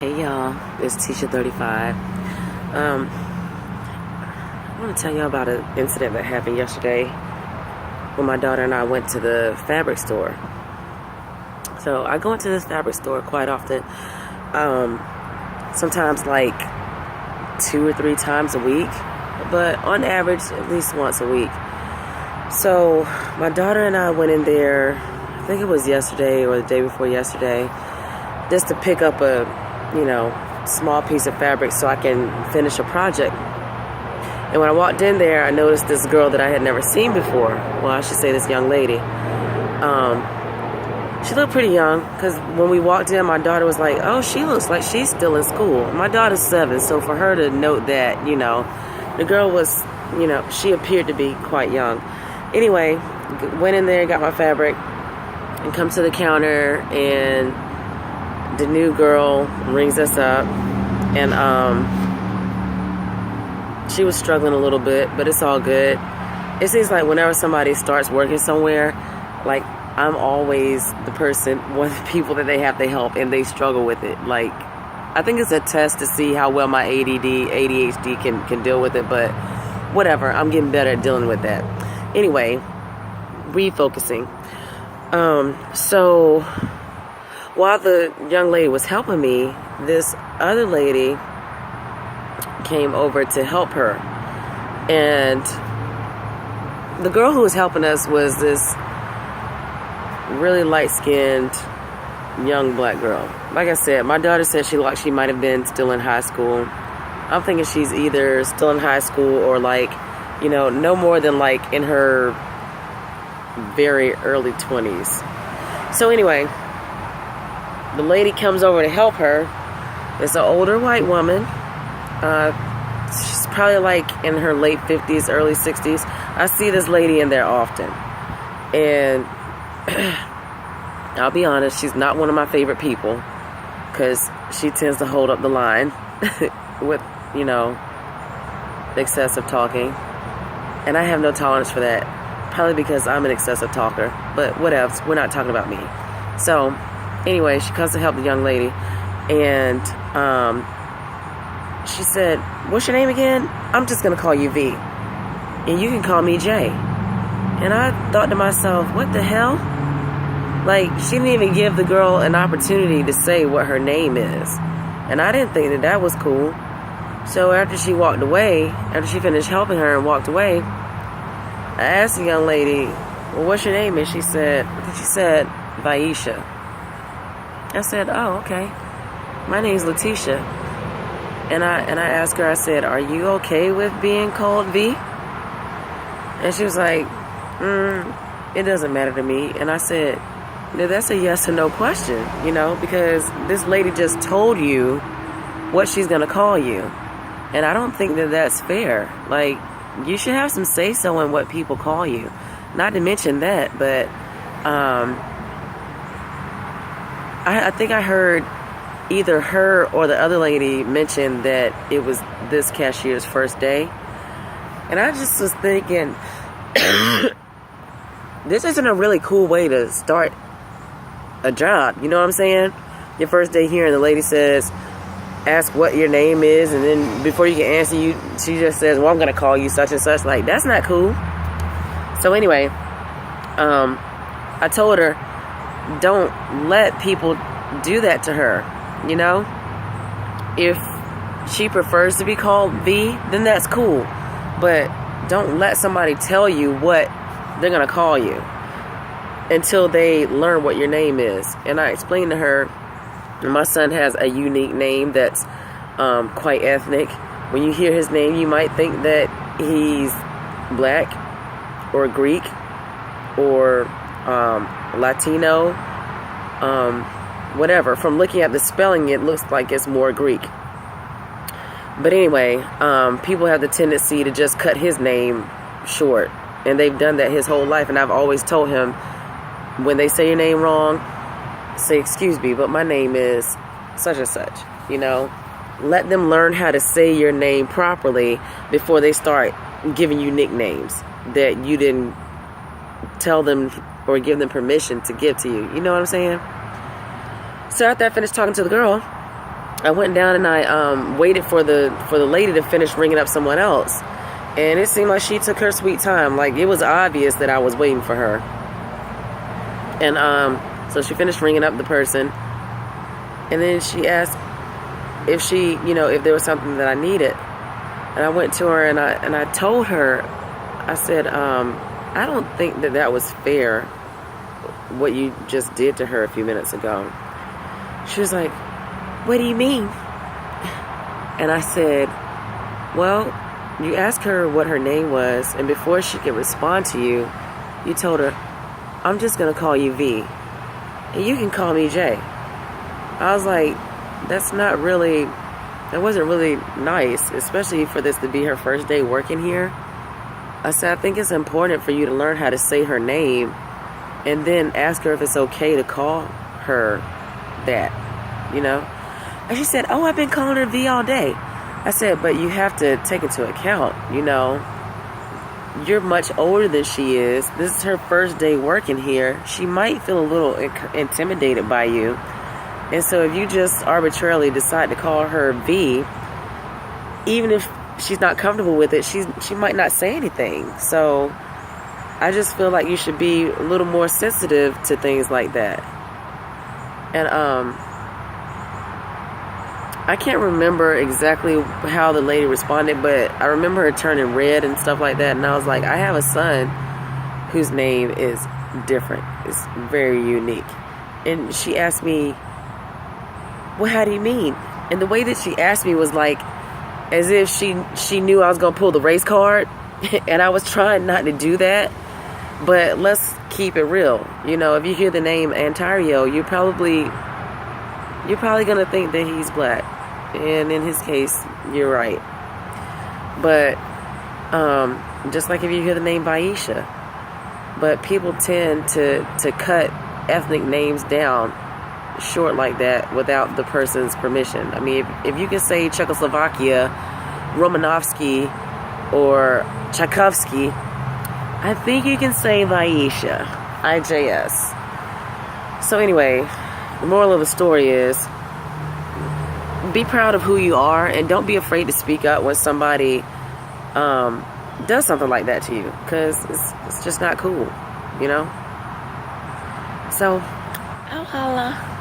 Hey y'all, it's Tisha 35. I want to tell y'all about an incident that happened yesterday when my daughter and I went to the fabric store. So I go into this fabric store quite often, sometimes like 2 or 3 times a week, but on average at least once a week. So my daughter and I went in there, I think it was yesterday or the day before yesterday, just to pick up a small piece of fabric so I can finish a project. And when I walked in there, I noticed this girl that I had never seen before. Well, I should say this young lady. She looked pretty young, because when we walked in, my daughter was like, oh, she looks like she's still in school. My daughter's 7, so for her to note that, the girl was, she appeared to be quite young. Anyway, went in there, got my fabric, and come to the counter, and the new girl rings us up, and she was struggling a little bit, but it's all good. It seems like whenever somebody starts working somewhere, like, I'm always the person, one of the people that they have to help, and they struggle with it. Like, I think it's a test to see how well my ADHD can deal with it, but whatever, I'm getting better at dealing with that. Anyway, refocusing. So while the young lady was helping me, this other lady came over to help her. And the girl who was helping us was this really light-skinned young black girl. Like I said, my daughter said she might have been still in high school. I'm thinking she's either still in high school or no more than in her very early 20s. So anyway, the lady comes over to help her. It's an older white woman. She's probably in her late 50s, early 60s. I see this lady in there often. And I'll be honest, she's not one of my favorite people, because she tends to hold up the line with, excessive talking. And I have no tolerance for that. Probably because I'm an excessive talker. But whatever, we're not talking about me. So anyway, she comes to help the young lady, and she said, what's your name again? I'm just going to call you V, and you can call me J. And I thought to myself, what the hell? She didn't even give the girl an opportunity to say what her name is. And I didn't think that was cool. So after she walked away, after she finished helping her and walked away, I asked the young lady, well, what's your name? And she said, Vaisha. I said, oh, okay. My name's Letitia. And I asked her, I said, are you okay with being called V? And she was like, it doesn't matter to me. And I said, that's a yes or no question, because this lady just told you what she's going to call you. And I don't think that that's fair. You should have some say-so in what people call you. Not to mention that, but I think I heard either her or the other lady mention that it was this cashier's first day. And I just was thinking, this isn't a really cool way to start a job. You know what I'm saying? Your first day here, and the lady says, ask what your name is, and then before you can answer, she just says, well, I'm going to call you such and such. That's not cool. So anyway, I told her, don't let people do that to her. If she prefers to be called V, then that's cool. But don't let somebody tell you what they're going to call you until they learn what your name is. And I explained to her, my son has a unique name that's quite ethnic. When you hear his name, you might think that he's black or Greek or Latino, whatever. From looking at the spelling, it looks like it's more Greek. But anyway, people have the tendency to just cut his name short. And they've done that his whole life. And I've always told him, when they say your name wrong, say, excuse me, but my name is such and such. Let them learn how to say your name properly before they start giving you nicknames that you didn't tell them or give them permission to give to you. You know what I'm saying? So after I finished talking to the girl, I went down and I waited for the lady to finish ringing up someone else. And it seemed like she took her sweet time. Like, it was obvious that I was waiting for her. And so she finished ringing up the person. And then she asked if she, if there was something that I needed. And I went to her and I told her, I said, I don't think that was fair, what you just did to her a few minutes ago. She was like, what do you mean? And I said, well, you asked her what her name was, and before she could respond to you, you told her, I'm just going to call you V, and you can call me J. I was like, that wasn't really nice, especially for this to be her first day working here. I said, I think it's important for you to learn how to say her name, and then ask her if it's okay to call her that, And she said, oh, I've been calling her V all day. I said, but you have to take into account, you're much older than she is. This is her first day working here. She might feel a little intimidated by you. And so if you just arbitrarily decide to call her V, even if she's not comfortable with it, she might not say anything. So I just feel like you should be a little more sensitive to things like that. And I can't remember exactly how the lady responded, but I remember her turning red and stuff like that. And I was like, I have a son whose name is different. It's very unique. And she asked me, well, how do you mean? And the way that she asked me was like, as if she knew I was going to pull the race card. And I was trying not to do that. But let's keep it real. If you hear the name Ontario, you're probably going to think that he's black. And in his case, you're right. But just like if you hear the name Baisha. But people tend to cut ethnic names down short like that without the person's permission. I mean, if you can say Czechoslovakia, Romanovsky, or Tchaikovsky, I think you can say Vaisha, IJS. So anyway, the moral of the story is, be proud of who you are and don't be afraid to speak up when somebody does something like that to you, because it's just not cool, So, I'll holla.